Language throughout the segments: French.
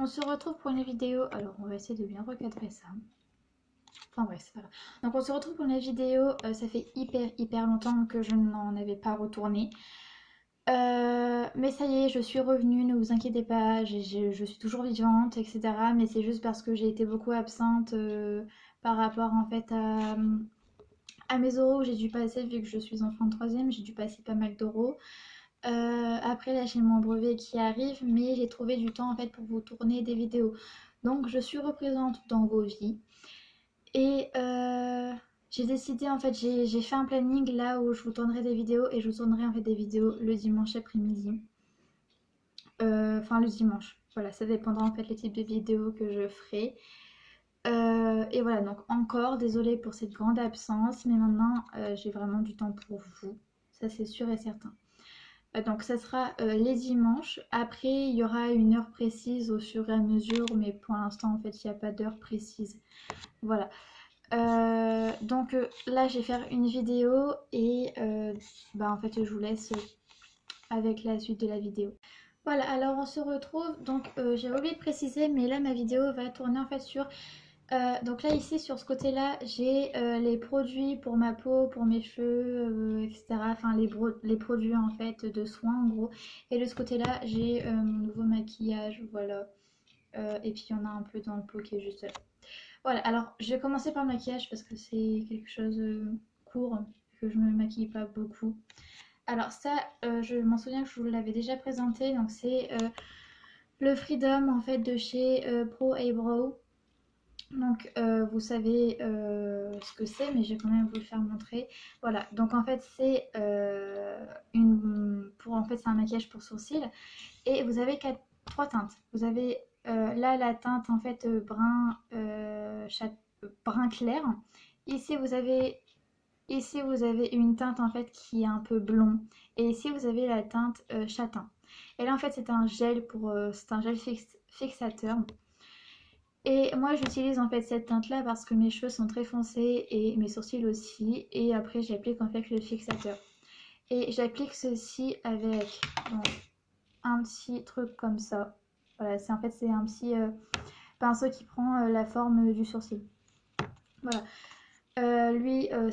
On se retrouve pour une vidéo. Alors, on va essayer de bien recadrer ça. Enfin bref, c'est pas grave. Donc on se retrouve pour une vidéo. Ça fait hyper longtemps que je n'en avais pas retourné. Mais ça y est, je suis revenue, ne vous inquiétez pas, je suis toujours vivante, etc. Mais c'est juste parce que j'ai été beaucoup absente par rapport en fait à mes oraux. J'ai dû passer, vu que je suis enfant de troisième, j'ai dû passer pas mal d'oraux. Après là j'ai mon brevet qui arrive, mais j'ai trouvé du temps en fait pour vous tourner des vidéos. Donc je suis représente dans vos vies. Et j'ai décidé en fait, j'ai fait un planning là où je vous tournerai des vidéos et je vous tournerai en fait des vidéos le dimanche après-midi. Enfin le dimanche. Voilà, ça dépendra en fait le type de vidéo que je ferai. Et voilà, donc encore désolée pour cette grande absence, mais maintenant j'ai vraiment du temps pour vous. Ça c'est sûr et certain. Donc ça sera les dimanches. Après il y aura une heure précise au fur et à mesure, mais pour l'instant en fait il n'y a pas d'heure précise. Voilà. Donc là je vais faire une vidéo et en fait je vous laisse avec la suite de la vidéo. Voilà, alors on se retrouve. Donc j'ai oublié de préciser, mais là ma vidéo va tourner en fait sur donc là ici sur ce côté là j'ai les produits pour ma peau, pour mes cheveux, etc. Enfin les produits en fait de soins en gros. Et de ce côté là j'ai mon nouveau maquillage, voilà. Et puis il y en a un peu dans le pot qui est juste là. Voilà, alors je vais commencer par le maquillage parce que c'est quelque chose court, que je me maquille pas beaucoup. Alors ça, je m'en souviens que je vous l'avais déjà présenté, donc c'est le Freedom en fait de chez Pro Eyebrow. Donc vous savez ce que c'est, mais je vais quand même vous le faire montrer. Voilà, donc en fait c'est c'est un maquillage pour sourcils et vous avez trois teintes. Vous avez là la teinte en fait brun clair. Ici vous avez une teinte en fait qui est un peu blond et ici vous avez la teinte châtain. Et là en fait c'est un gel c'est un gel fixateur. Et moi j'utilise en fait cette teinte là parce que mes cheveux sont très foncés et mes sourcils aussi. Et après j'applique en fait le fixateur. Et j'applique ceci avec donc, un petit truc comme ça. Voilà, c'est un petit pinceau qui prend la forme du sourcil. Voilà. Lui, en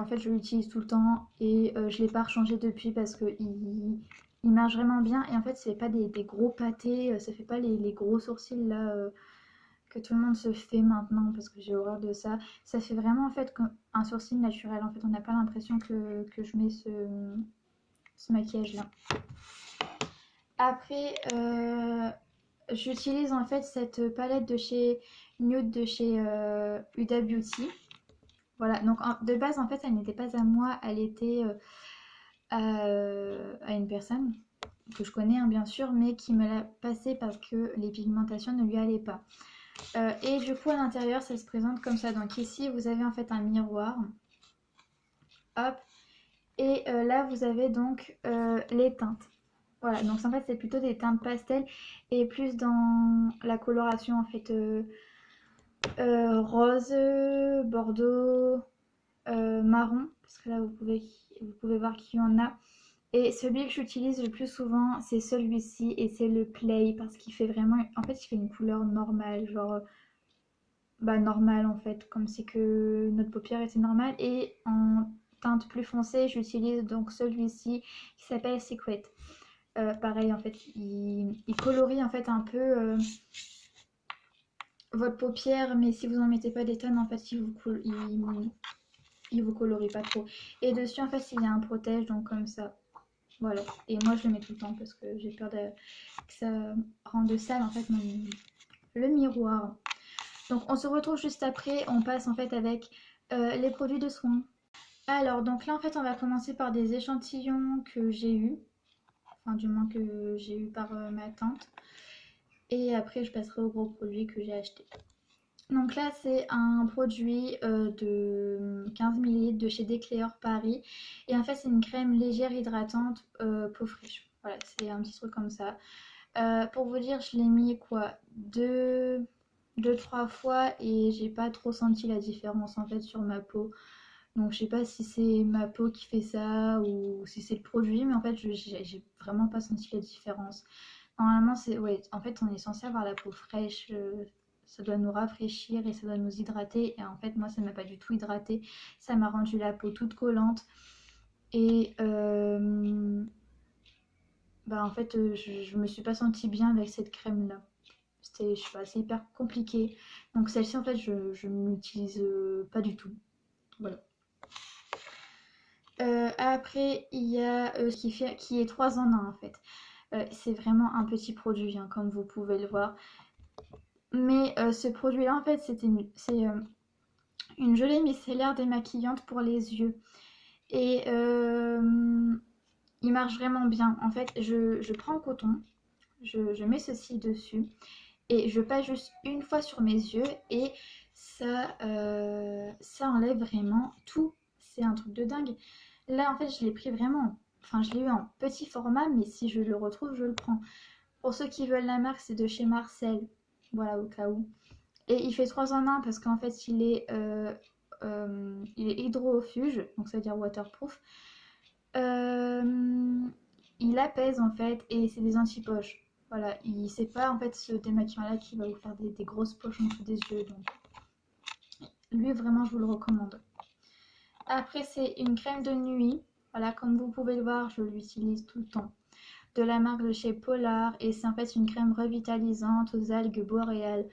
fait, je l'utilise tout le temps et je ne l'ai pas rechangé depuis parce que il marche vraiment bien. Et en fait, ça fait pas des gros pâtés, ça fait pas les gros sourcils là que tout le monde se fait maintenant parce que j'ai horreur de ça. Ça fait vraiment en fait un sourcil naturel. En fait, on n'a pas l'impression que je mets ce maquillage là. Après, j'utilise en fait cette palette de chez Nude de chez Huda Beauty. Voilà, donc de base en fait elle n'était pas à moi, elle était à une personne que je connais hein, bien sûr, mais qui me l'a passée parce que les pigmentations ne lui allaient pas. Et du coup à l'intérieur ça se présente comme ça. Donc ici vous avez en fait un miroir. Hop. Et là vous avez donc les teintes. Voilà, donc en fait c'est plutôt des teintes pastel et plus dans la coloration en fait rose, bordeaux, marron, parce que là vous pouvez voir qu'il y en a. Et celui que j'utilise le plus souvent c'est celui-ci et c'est le Play parce qu'il fait vraiment, en fait il fait une couleur normale, genre normale en fait, comme si que notre paupière était normale. Et en teinte plus foncée j'utilise donc celui-ci qui s'appelle Secret. Pareil en fait il colorie en fait un peu votre paupière, mais si vous en mettez pas des tonnes en fait il vous colorie pas trop. Et dessus en fait il y a un protège, donc comme ça. Voilà, et moi je le mets tout le temps parce que j'ai peur que ça rende sale en fait le miroir. Donc on se retrouve juste après, on passe en fait avec les produits de soins. Alors donc là en fait on va commencer par des échantillons que j'ai eu, enfin du moins que j'ai eu par ma tante. Et après je passerai aux gros produits que j'ai achetés. Donc là c'est un produit de 15 ml de chez Decléor Paris. Et en fait c'est une crème légère hydratante peau fraîche. Voilà, c'est un petit truc comme ça. Pour vous dire, je l'ai mis quoi, deux, trois fois et j'ai pas trop senti la différence en fait sur ma peau. Donc je sais pas si c'est ma peau qui fait ça ou si c'est le produit, mais en fait j'ai vraiment pas senti la différence. Normalement, c'est ouais, en fait, on est censé avoir la peau fraîche, ça doit nous rafraîchir et ça doit nous hydrater. Et en fait, moi, ça m'a pas du tout hydraté. Ça m'a rendu la peau toute collante. Et bah, en fait, je me suis pas sentie bien avec cette crème-là. C'était, je sais pas, c'est hyper compliqué. Donc celle-ci, en fait, je ne l'utilise pas du tout. Voilà. Après, il y a qui est 3 en 1 en fait. C'est vraiment un petit produit, hein, comme vous pouvez le voir. Mais ce produit-là, en fait, c'est une gelée micellaire démaquillante pour les yeux. Et il marche vraiment bien. En fait, je prends le coton, je mets ceci dessus et je passe juste une fois sur mes yeux et ça enlève vraiment tout. C'est un truc de dingue. Là, en fait, je l'ai pris vraiment. Enfin, je l'ai eu en petit format, mais si je le retrouve, je le prends. Pour ceux qui veulent la marque, c'est de chez Marcel. Voilà, au cas où. Et il fait 3 en 1 parce qu'en fait, il est hydrofuge, donc ça veut dire waterproof. Euh, il apaise en fait et c'est des anti-poches. Voilà, c'est pas en fait ce démaquillant-là qui va vous faire des grosses poches en dessous des yeux. Donc, lui, vraiment, je vous le recommande. Après, c'est une crème de nuit. Voilà, comme vous pouvez le voir, je l'utilise tout le temps. De la marque de chez Polar. Et c'est en fait une crème revitalisante aux algues boréales.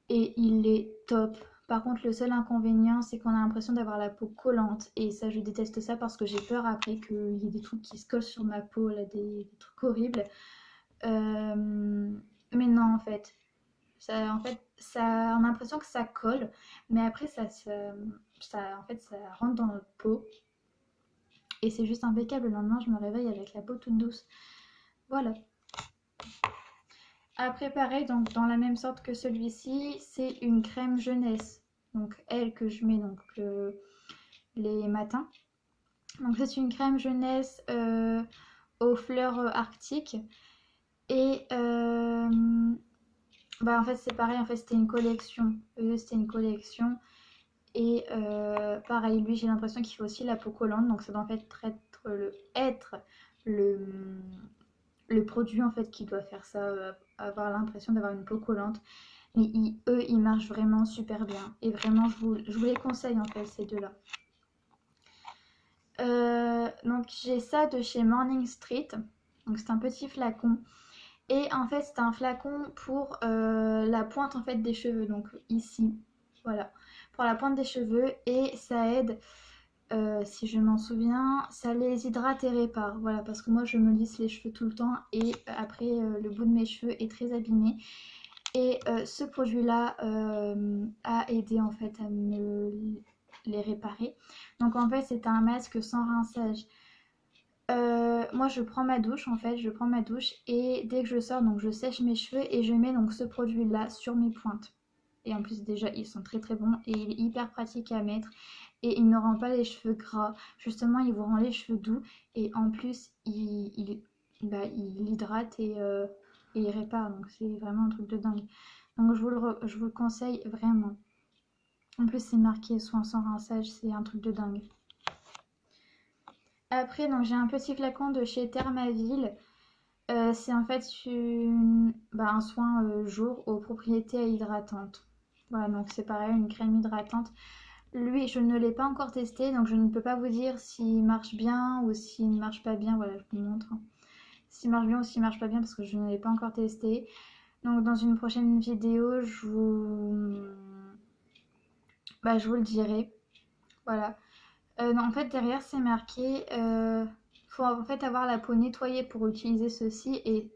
Et il est top. Par contre, le seul inconvénient, c'est qu'on a l'impression d'avoir la peau collante. Et ça, je déteste ça parce que j'ai peur après qu'il y ait des trucs qui se collent sur ma peau, là, des trucs horribles. Mais non, en fait. Ça, on a l'impression que ça colle. Mais après, en fait, ça rentre dans notre peau. Et c'est juste impeccable. Le lendemain, je me réveille avec la peau toute douce. Voilà. Après, pareil, donc dans la même sorte que celui-ci, c'est une crème jeunesse. Donc, elle que je mets donc les matins. Donc, c'est une crème jeunesse aux fleurs arctiques. Et bah, en fait, c'est pareil. En fait, c'était une collection. C'était une collection. Et pareil, lui, j'ai l'impression qu'il fait aussi la peau collante. Donc, ça doit en fait être le, le produit en fait qui doit faire ça, avoir l'impression d'avoir une peau collante. Mais eux, ils marchent vraiment super bien. Et vraiment, je vous les conseille en fait, ces deux-là. Donc j'ai ça de chez Morning Street. Donc c'est un petit flacon. Et en fait, c'est un flacon pour la pointe en fait des cheveux. Donc ici, voilà. Pour la pointe des cheveux. Et ça aide, si je m'en souviens, ça les hydrate et répare. Voilà, parce que moi, je me lisse les cheveux tout le temps. Et après, le bout de mes cheveux est très abîmé. Et ce produit-là a aidé en fait à me les réparer. Donc en fait, c'est un masque sans rinçage. Moi, je prends ma douche en fait, je prends ma douche et dès que je sors, donc je sèche mes cheveux et je mets donc ce produit-là sur mes pointes. Et en plus, déjà, ils sont très très bons et il est hyper pratique à mettre et il ne rend pas les cheveux gras. Justement, il vous rend les cheveux doux et en plus, il hydrate et il répare. Donc, c'est vraiment un truc de dingue. Donc, je vous le conseille vraiment. En plus, c'est marqué soin sans rinçage, c'est un truc de dingue. Après, donc j'ai un petit flacon de chez Thermaville. C'est en fait un soin jour aux propriétés hydratantes. Voilà, donc c'est pareil, une crème hydratante. Lui, je ne l'ai pas encore testé, donc je ne peux pas vous dire s'il marche bien ou s'il ne marche pas bien. Voilà, je vous montre. S'il marche bien ou s'il marche pas bien parce que je ne l'ai pas encore testé. Donc dans une prochaine vidéo, je vous le dirai. Voilà. Non, en fait, derrière, c'est marqué faut en fait avoir la peau nettoyée pour utiliser ceci et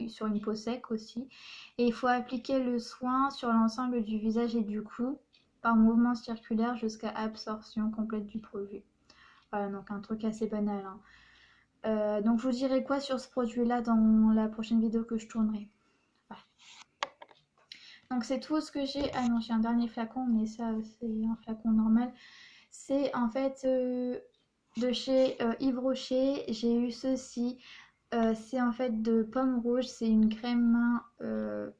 sur une peau sec aussi. Et il faut appliquer le soin sur l'ensemble du visage et du cou par mouvement circulaire jusqu'à absorption complète du produit. Voilà, donc un truc assez banal, hein. Donc, je vous dirai quoi sur ce produit-là dans la prochaine vidéo que je tournerai. Voilà. Donc, c'est tout ce que j'ai. Ah non, j'ai un dernier flacon, mais ça, c'est un flacon normal. C'est en fait de chez Yves Rocher. J'ai eu ceci. C'est en fait de pomme rouge. C'est une crème main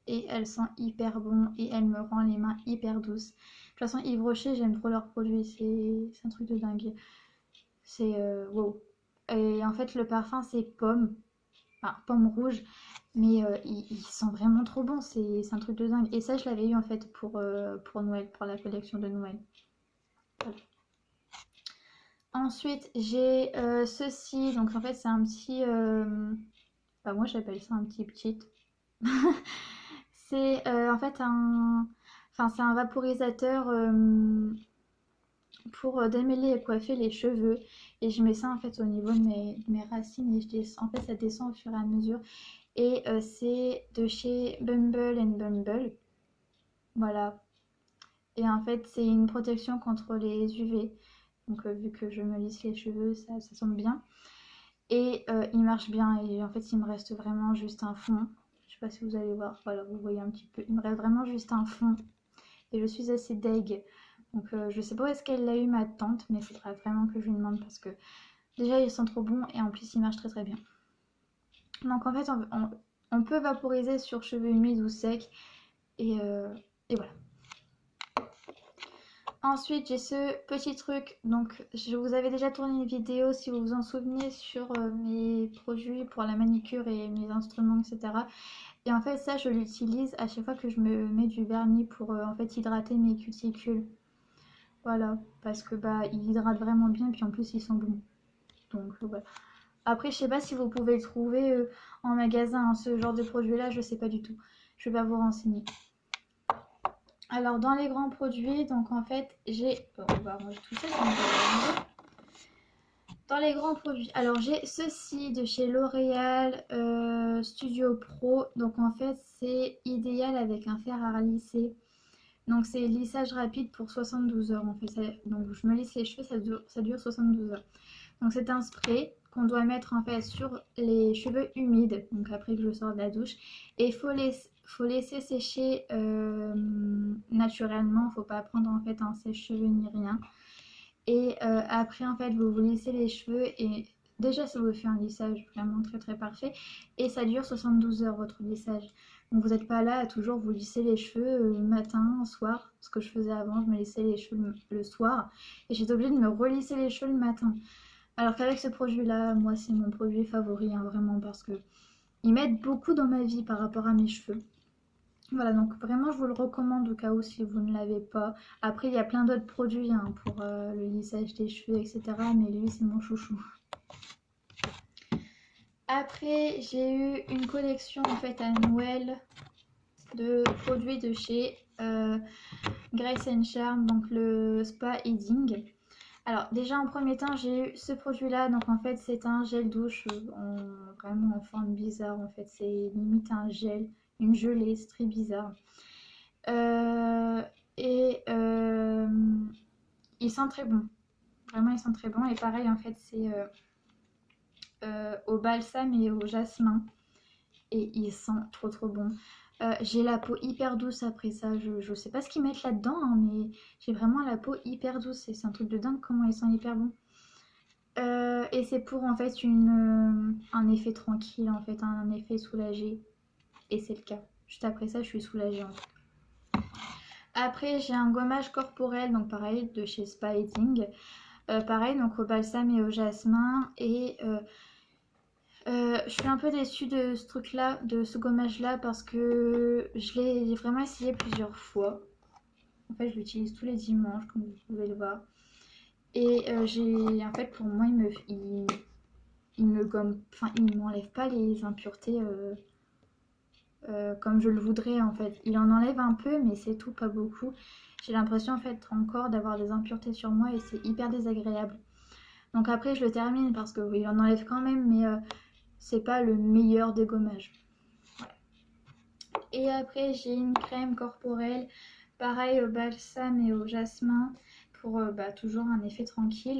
et elle sent hyper bon et elle me rend les mains hyper douces. De toute façon, Yves Rocher, j'aime trop leurs produits. C'est un truc de dingue. C'est wow. Et en fait, le parfum, c'est pomme. enfin pomme rouge, mais il sent vraiment trop bon, c'est un truc de dingue. Et ça, je l'avais eu en fait pour Noël, pour la collection de Noël. Voilà. Ensuite, j'ai ceci, donc en fait, c'est un petit. Bah, moi, j'appelle ça un petit cheat. C'est en fait un. Enfin, c'est un vaporisateur pour démêler et coiffer les cheveux. Et je mets ça en fait au niveau de mes racines et en fait, ça descend au fur et à mesure. Et c'est de chez Bumble and Bumble. Voilà. Et en fait, c'est une protection contre les UV. Donc, vu que je me lisse les cheveux, ça sent bien. Et il marche bien. Et en fait, il me reste vraiment juste un fond. Je sais pas si vous allez voir. Voilà, vous voyez un petit peu. Il me reste vraiment juste un fond. Et je suis assez deg. Donc, je sais pas où est-ce qu'elle l'a eu, ma tante. Mais il faudra vraiment que je lui demande parce que déjà, il sent trop bon. Et en plus, il marche très très bien. Donc, en fait, on peut vaporiser sur cheveux humides ou secs. Et voilà. Ensuite, j'ai ce petit truc. Donc, je vous avais déjà tourné une vidéo, si vous vous en souvenez, sur mes produits pour la manicure et mes instruments, etc. Et en fait, ça, je l'utilise à chaque fois que je me mets du vernis pour en fait hydrater mes cuticules. Voilà, parce que bah, il hydrate vraiment bien, puis en plus, ils sont bons. Donc, voilà. Après, je sais pas si vous pouvez le trouver en magasin, hein, ce genre de produit-là, je sais pas du tout. Je vais pas vous renseigner. Alors, dans les grands produits, donc en fait, j'ai... on va ranger tout ça. Dans les grands produits, alors j'ai ceci de chez L'Oréal Studio Pro. Donc en fait, c'est idéal avec un fer à lisser. Donc c'est lissage rapide pour 72 heures. En fait, donc je me lisse les cheveux, ça dure 72 heures. Donc c'est un spray qu'on doit mettre en fait sur les cheveux humides. Donc après que je sors de la douche. Et faut laisser sécher naturellement. Faut pas prendre en fait un sèche-cheveux ni rien. Et après, en fait, vous vous lissez les cheveux et déjà, ça vous fait un lissage vraiment très très parfait. Et ça dure 72 heures, votre lissage. Donc vous n'êtes pas là à toujours vous lisser les cheveux matin, soir. Ce que je faisais avant, je me lissais les cheveux le soir. Et j'étais obligée de me relisser les cheveux le matin. Alors qu'avec ce produit-là, moi, c'est mon produit favori, hein, vraiment, parce que il m'aide beaucoup dans ma vie par rapport à mes cheveux. Voilà, donc vraiment je vous le recommande au cas où si vous ne l'avez pas. Après il y a plein d'autres produits hein, pour le lissage des cheveux, etc. Mais lui c'est mon chouchou. Après j'ai eu une collection en fait à Noël de produits de chez Grace Charm, donc le Spa Healing. Alors déjà en premier temps j'ai eu ce produit là, donc en fait c'est un gel douche vraiment en forme bizarre en fait, c'est limite un gel, une gelée, c'est très bizarre. Euh, et il sent très bon. Vraiment, il sent très bon. Et pareil, en fait, c'est au balsam et au jasmin. Et il sent trop trop bon. J'ai la peau hyper douce après ça. Je sais pas ce qu'ils mettent là-dedans, hein, mais j'ai vraiment la peau hyper douce. Et c'est un truc de dingue comment il sent hyper bon. Et c'est pour en fait un effet tranquille, en fait, un effet soulagé. Et c'est le cas. Juste après ça, je suis soulagée en fait. Après, j'ai un gommage corporel, donc pareil, de chez Spa Healing. Pareil, donc au balsam et au jasmin. Et je suis un peu déçue de ce truc-là, de ce gommage-là, parce que je l'ai vraiment essayé plusieurs fois. En fait, je l'utilise tous les dimanches, comme vous pouvez le voir. Et en fait, pour moi, il me gomme, enfin, il m'enlève pas les impuretés comme je le voudrais en fait. Il en enlève un peu, mais c'est tout, pas beaucoup. J'ai l'impression en fait encore d'avoir des impuretés sur moi et c'est hyper désagréable. Donc après, je le termine parce que oui, il en enlève quand même, mais c'est pas le meilleur dégommage. Ouais. Et après, j'ai une crème corporelle, pareil au balsam et au jasmin, pour bah, toujours un effet tranquille.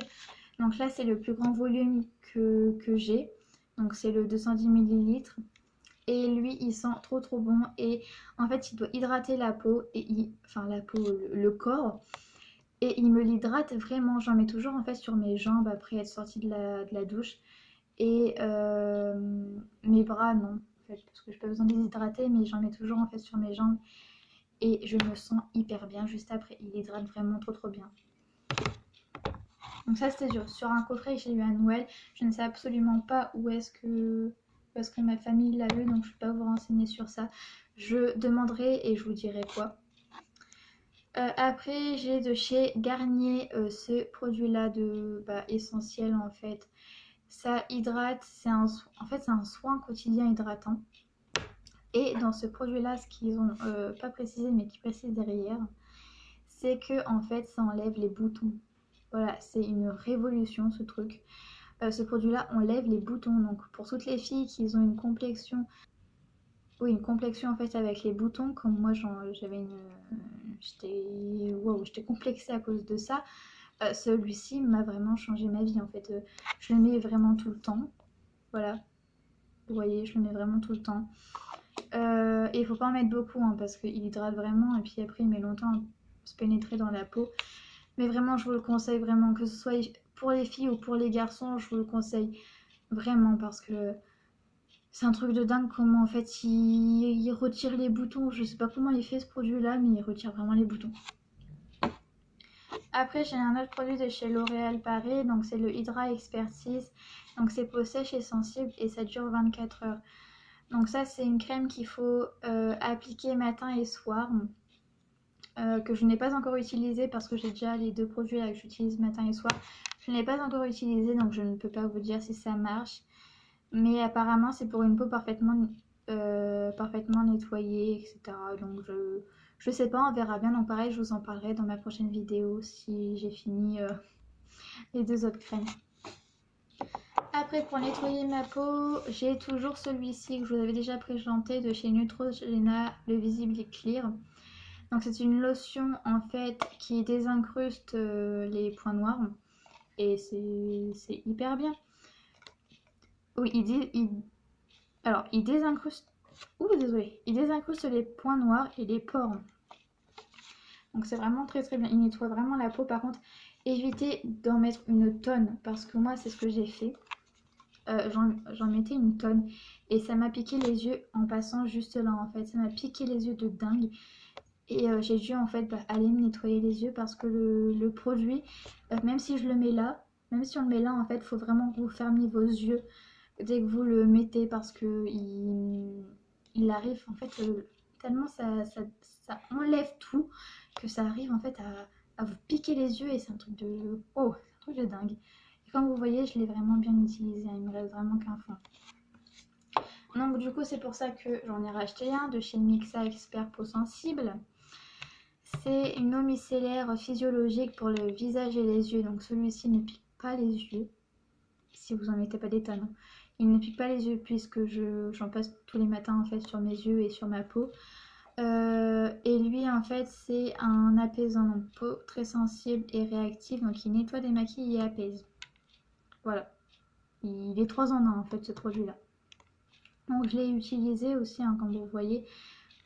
Donc là, c'est le plus grand volume que j'ai. Donc c'est le 210 ml. Et lui, il sent trop trop bon. Et en fait, il doit hydrater la peau, enfin la peau, le corps. Et il me l'hydrate vraiment. J'en mets toujours en fait sur mes jambes après être sortie de la douche. Et mes bras, non. En fait, parce que j'ai pas besoin de les hydrater, mais j'en mets toujours en fait sur mes jambes. Et je me sens hyper bien juste après. Il hydrate vraiment trop trop bien. Donc ça, c'était sur un coffret que j'ai eu à Noël. Je ne sais absolument pas où est-ce que parce que ma famille l'a eu, donc je ne peux pas vous renseigner sur ça. Je demanderai et je vous dirai quoi. Après, j'ai de chez Garnier ce produit-là de essentiel en fait. Ça hydrate, en fait c'est un soin quotidien hydratant. Et dans ce produit-là, ce qu'ils ont pas précisé mais qui précise derrière, c'est que en fait ça enlève les boutons. Voilà, c'est une révolution ce truc. Ce produit-là enlève les boutons. Donc pour toutes les filles qui ont une complexion, oui, une complexion en fait avec les boutons, comme moi j'avais une, j'étais complexée à cause de ça. Celui-ci m'a vraiment changé ma vie en fait. Je le mets vraiment tout le temps. Voilà, vous voyez, je le mets vraiment tout le temps. Et il faut pas en mettre beaucoup hein, parce qu'il hydrate vraiment et puis après il met longtemps à se pénétrer dans la peau. Mais vraiment, je vous le conseille vraiment, que ce soit pour les filles ou pour les garçons, je vous le conseille vraiment parce que c'est un truc de dingue comment en fait il retire les boutons. Je sais pas comment il fait ce produit-là, mais il retire vraiment les boutons. Après, j'ai un autre produit de chez L'Oréal Paris, donc c'est le Hydra Expertise. Donc c'est peau sèche et sensible et ça dure 24 heures. Donc ça, c'est une crème qu'il faut appliquer matin et soir. Que je n'ai pas encore utilisé parce que j'ai déjà les deux produits là que j'utilise matin et soir. Je ne l'ai pas encore utilisé donc je ne peux pas vous dire si ça marche. Mais apparemment c'est pour une peau parfaitement nettoyée, etc. Donc je sais pas, on verra bien. Donc pareil, je vous en parlerai dans ma prochaine vidéo si j'ai fini les deux autres crèmes. Après, pour nettoyer ma peau, j'ai toujours celui-ci que je vous avais déjà présenté de chez Neutrogena, le Visible Clear. Donc c'est une lotion en fait qui désincruste les points noirs et c'est hyper bien. Oui, il désincruste. Ouh, désolé. Il désincruste les points noirs et les pores. Donc c'est vraiment très très bien. Il nettoie vraiment la peau. Par contre, évitez d'en mettre une tonne parce que moi c'est ce que j'ai fait. J'en mettais une tonne et ça m'a piqué les yeux en passant juste là en fait. Ça m'a piqué les yeux de dingue. Et j'ai dû en fait aller me nettoyer les yeux parce que le produit, même si je le mets là, même si on le met là, en fait, il faut vraiment que vous fermiez vos yeux dès que vous le mettez parce que il arrive en fait tellement ça enlève tout que ça arrive en fait à vous piquer les yeux et c'est un truc de oh, c'est un truc de dingue. Et comme vous voyez, je l'ai vraiment bien utilisé, il me reste vraiment qu'un fond. Donc du coup, c'est pour ça que j'en ai racheté un de chez Mixa Expert Peau Sensible. C'est une eau micellaire physiologique pour le visage et les yeux. Donc celui-ci ne pique pas les yeux. Si vous en mettez pas des tonnes. Il ne pique pas les yeux puisque j'en passe tous les matins en fait sur mes yeux et sur ma peau. Et lui en fait c'est un apaisant de peau très sensible et réactif. Donc il nettoie, démaquille et apaise. Voilà. Il est 3 en 1 en fait ce produit là. Donc je l'ai utilisé aussi hein, comme vous voyez.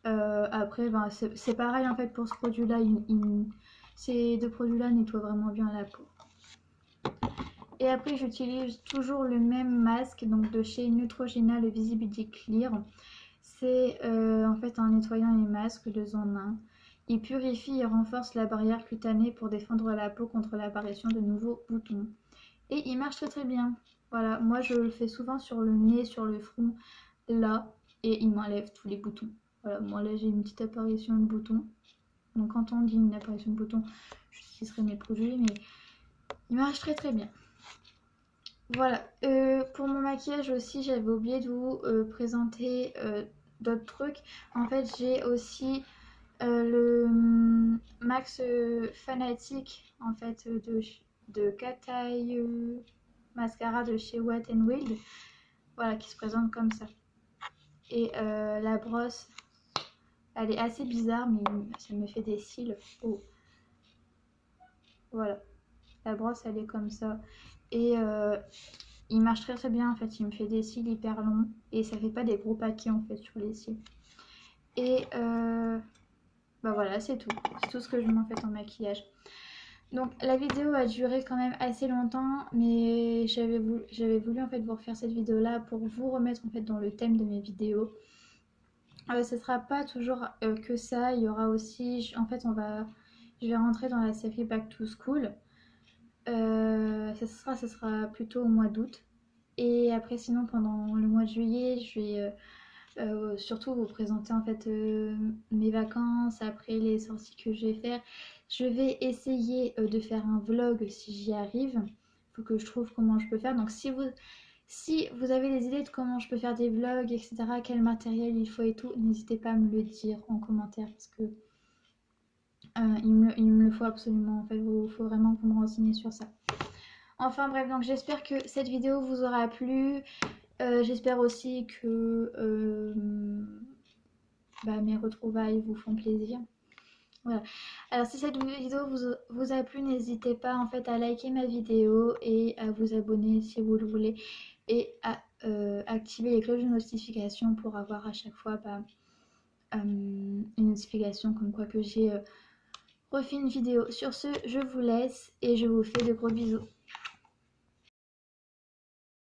Après, c'est pareil en fait pour ce produit-là. Ces deux produits-là nettoient vraiment bien la peau. Et après, j'utilise toujours le même masque donc de chez Neutrogena, le Visibility Clear. C'est en fait un nettoyant et masque 2 en 1. Il purifie et renforce la barrière cutanée pour défendre la peau contre l'apparition de nouveaux boutons. Et il marche très très bien. Voilà, moi je le fais souvent sur le nez, sur le front, là, et il m'enlève tous les boutons. Voilà, moi là j'ai une petite apparition de boutons. Donc quand on dit une apparition de boutons, j'utiliserai mes produits, mais il marche très très bien. Voilà, pour mon maquillage aussi, j'avais oublié de vous présenter d'autres trucs. En fait, j'ai aussi le Max Fanatic en fait de Cat Eye mascara de chez Wet n Wild. Voilà, qui se présente comme ça. Et la brosse, elle est assez bizarre, mais ça me fait des cils. Oh. Voilà, la brosse, elle est comme ça. Et il marche très très bien en fait, il me fait des cils hyper longs et ça fait pas des gros paquets en fait sur les cils. Et voilà, c'est tout ce que je mets en fait en maquillage. Donc la vidéo a duré quand même assez longtemps, mais j'avais voulu en fait vous refaire cette vidéo là pour vous remettre en fait dans le thème de mes vidéos. Ce sera pas toujours que ça, il y aura aussi, en fait je vais rentrer dans la série Back to School. Ce sera plutôt au mois d'août. Et après sinon pendant le mois de juillet je vais surtout vous présenter en fait mes vacances, après les sorties que je vais faire. Je vais essayer de faire un vlog si j'y arrive. Il faut que je trouve comment je peux faire. Donc si vous avez des idées de comment je peux faire des vlogs, etc., quel matériel il faut et tout, n'hésitez pas à me le dire en commentaire parce que il me le faut absolument. En fait, il faut vraiment que vous me renseigniez sur ça. Enfin bref, donc j'espère que cette vidéo vous aura plu. J'espère aussi que mes retrouvailles vous font plaisir. Voilà. Alors si cette vidéo vous a plu, n'hésitez pas en fait à liker ma vidéo et à vous abonner si vous le voulez et à activer les cloches de notification pour avoir à chaque fois une notification comme quoi que j'ai refait une vidéo. Sur ce, je vous laisse et je vous fais de gros bisous.